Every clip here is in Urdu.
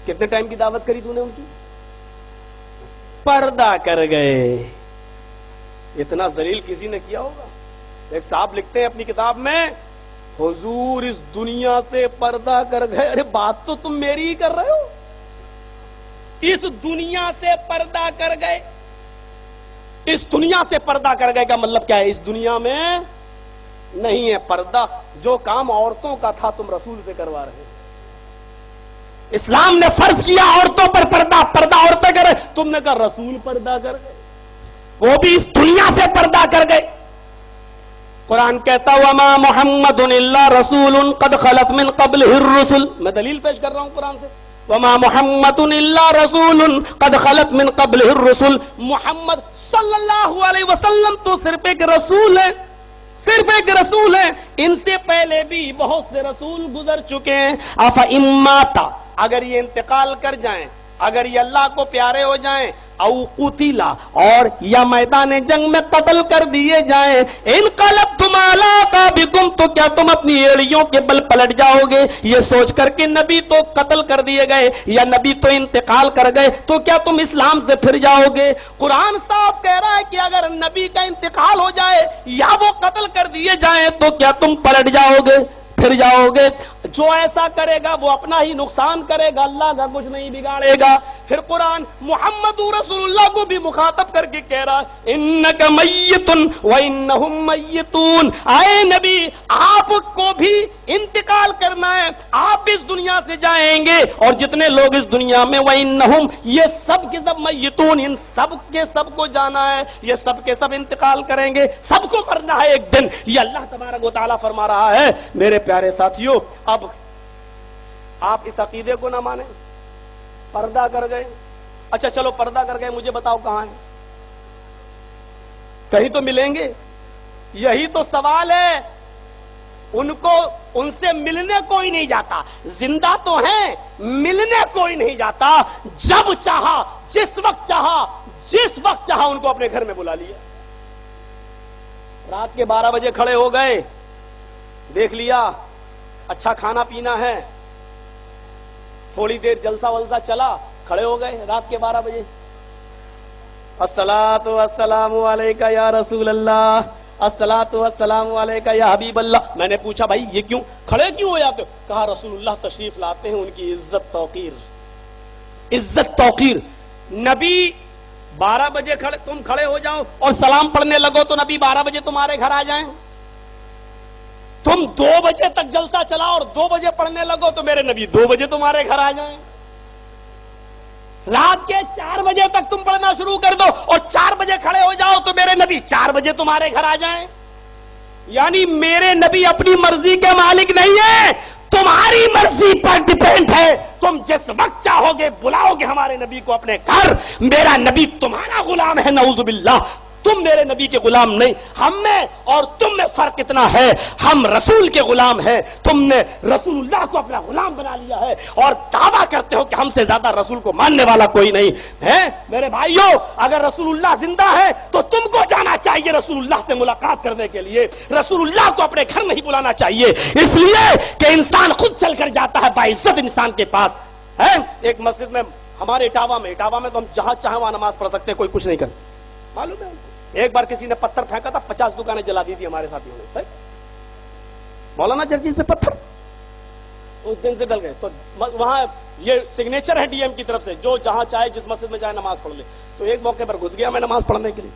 کتنے ٹائم کی دعوت کری تو نے ان کی؟ پردہ کر گئے. اتنا ذلیل کسی نے کیا ہوگا؟ ایک صاحب لکھتے ہیں اپنی کتاب میں حضور اس دنیا سے پردہ کر گئے. ارے بات تو تم میری ہی کر رہے ہو. اس دنیا سے پردہ کر گئے. اس دنیا سے پردہ کر گئے کا مطلب کیا ہے؟ اس دنیا میں نہیں ہے پردہ. جو کام عورتوں کا تھا تم رسول سے کروا رہے. اسلام نے فرض کیا عورتوں پر پردہ، پردہ عورتیں کرے، تم نے کہا رسول پردہ کر گئے. وہ بھی اس دنیا سے پردہ کر گئے. قرآن کہتا وما محمد الا رسول قد خلت من قبلہ الرسل. میں دلیل پیش کر رہا ہوں قرآن سے. وما محمد الا رسول قد خلت من قبلہ الرسل. محمد صلی اللہ علیہ وسلم تو صرف ایک رسول ہے، صرف ایک رسول ہے. ان سے پہلے بھی بہت سے رسول گزر چکے ہیں. افإن مات، اگر یہ انتقال کر جائیں، اگر یہ اللہ کو پیارے ہو جائیں، او قتلا، اور یا میدان جنگ میں قتل کر دیے جائیں، انقلبتم علی اعقابکم، تو کیا تم اپنی ایڑیوں کے بل پلٹ جاؤ گے؟ یہ سوچ کر کہ نبی تو قتل کر دیے گئے یا نبی تو انتقال کر گئے، تو کیا تم اسلام سے پھر جاؤ گے؟ قرآن صاف کہہ رہا ہے کہ اگر نبی کا انتقال ہو جائے یا وہ قتل کر دیے جائیں تو کیا تم پلٹ جاؤ گے، پھر جاؤ گے؟ جو ایسا کرے گا وہ اپنا ہی نقصان کرے گا، اللہ کا کچھ نہیں بگاڑے گا. پھر قرآن محمد رسول اللہ کو بھی مخاطب کر کے کہہ رہا انک میت وانہم میتون. اے نبی آپ کو بھی انتقال کرنا ہے، آپ اس دنیا سے جائیں گے، اور جتنے لوگ اس دنیا میں وانہم، یہ سب کے سب میتون، ان سب کے سب کو جانا ہے، یہ سب کے سب انتقال کریں گے، سب کو مرنا ہے ایک دن. یہ اللہ تبارک و تعالیٰ فرما رہا ہے. میرے پیارے ساتھیوں، اب آپ اس عقیدے کو نہ مانیں. پردہ کر گئے. اچھا چلو پردہ کر گئے، مجھے بتاؤ کہاں ہیں؟ کہیں تو ملیں گے. یہی تو سوال ہے. ان کو ان سے ملنے کوئی نہیں جاتا. زندہ تو ہیں، ملنے کوئی نہیں جاتا. جب چاہا، جس وقت چاہا، جس وقت چاہا ان کو اپنے گھر میں بلا لیا. رات کے 12 بجے کھڑے ہو گئے، دیکھ لیا اچھا کھانا پینا ہے، تھوڑی دیر جلسہ ولسہ چلا، کھڑے ہو گئے رات کے 12 بجے. الصلاۃ والسلام علیکہ یا رسول اللہ، الصلاۃ والسلام علیکہ یا حبیب اللہ. میں نے پوچھا بھائی یہ کیوں کھڑے کیوں ہو جاتے ہو؟ کہا رسول اللہ تشریف لاتے ہیں، ان کی عزت توقیر. عزت توقیر. نبی 12 بجے تم کھڑے ہو جاؤ اور سلام پڑھنے لگو تو نبی 12 بجے تمہارے گھر آ جائیں. تم 2 بجے تک جلسہ چلا اور 2 بجے پڑھنے لگو تو میرے نبی 2 بجے تمہارے گھر آ جائیں. رات کے 4 بجے تک تم پڑھنا شروع کر دو اور 4 بجے کھڑے ہو جاؤ تو میرے نبی 4 بجے تمہارے گھر آ جائیں. یعنی میرے نبی اپنی مرضی کے مالک نہیں ہے، تمہاری مرضی پر ڈیپینڈ ہے. تم جس وقت چاہو گے بلاؤ گے ہمارے نبی کو اپنے گھر. میرا نبی تمہارا غلام ہے، نعوذ باللہ. تم میرے نبی کے غلام نہیں. ہم میں اور تم میں فرق اتنا ہے، ہم رسول کے غلام ہیں، تم نے رسول اللہ کو اپنا غلام بنا لیا ہے اور دعویٰ کرتے ہو کہ ہم سے زیادہ رسول کو ماننے والا کوئی نہیں ہے. میرے بھائیوں، اگر رسول اللہ زندہ ہے تو تم کو جانا چاہیے رسول اللہ سے ملاقات کرنے کے لیے. رسول اللہ کو اپنے گھر نہیں بلانا چاہیے، اس لیے کہ انسان خود چل کر جاتا ہے باعزت انسان کے پاس. ایک مسجد میں ہمارے اٹاوا میں تو ہم جہاں چاہیں وہاں نماز پڑھ سکتے ہیں، کوئی کچھ نہیں کرتا. معلوم ہے ایک بار کسی نے پتھر پھینکا تھا، 50 دکانیں جلا دی تھی ہمارے ساتھیوں نے. مولانا چرچیز پہ پتھر اس دن سے ڈل گئے. تو وہاں یہ سگنیچر ہے ڈی ایم کی طرف سے، جو جہاں چاہے جس مسجد میں چاہے نماز پڑھ لے. تو ایک موقع پر گھس گیا میں نماز پڑھنے کے لیے،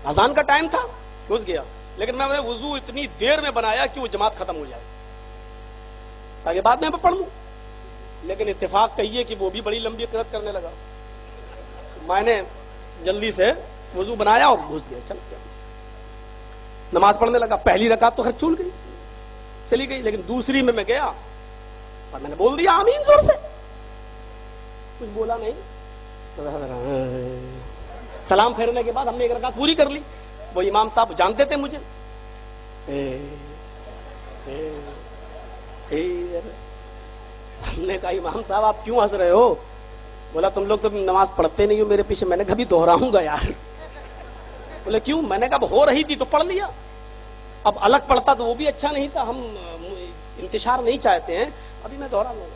اذان کا ٹائم تھا، گھس گیا. لیکن میں نے وضو اتنی دیر میں بنایا کہ وہ جماعت ختم ہو جائے تاکہ بعد میں پڑھ لوں. لیکن اتفاق کہیے کہ وہ بھی بڑی لمبی قرات کرنے لگا. میں نے جلدی سے وضو بنایا اور گھس گیا، چل گیا نماز پڑھنے لگا. پہلی رکعت تو خیر چول گئی، چلی گئی، لیکن دوسری میں گیا اور میں نے بول دیا آمین زور سے. کچھ بولا نہیں. سلام پھیرنے کے بعد ہم نے 1 رکعت پوری کر لی. وہ امام صاحب جانتے تھے مجھے. ہم نے کہا امام صاحب آپ کیوں ہنس رہے ہو؟ بولا تم لوگ تو نماز پڑھتے نہیں ہو میرے پیچھے. میں نے کبھی دہراؤں گا یار. بولے کیوں؟ میں نے کہا ہو رہی تھی تو پڑھ لیا. اب الگ پڑھتا تو وہ بھی اچھا نہیں تھا. ہم انتشار نہیں چاہتے ہیں، ابھی میں دہرا لوں گا.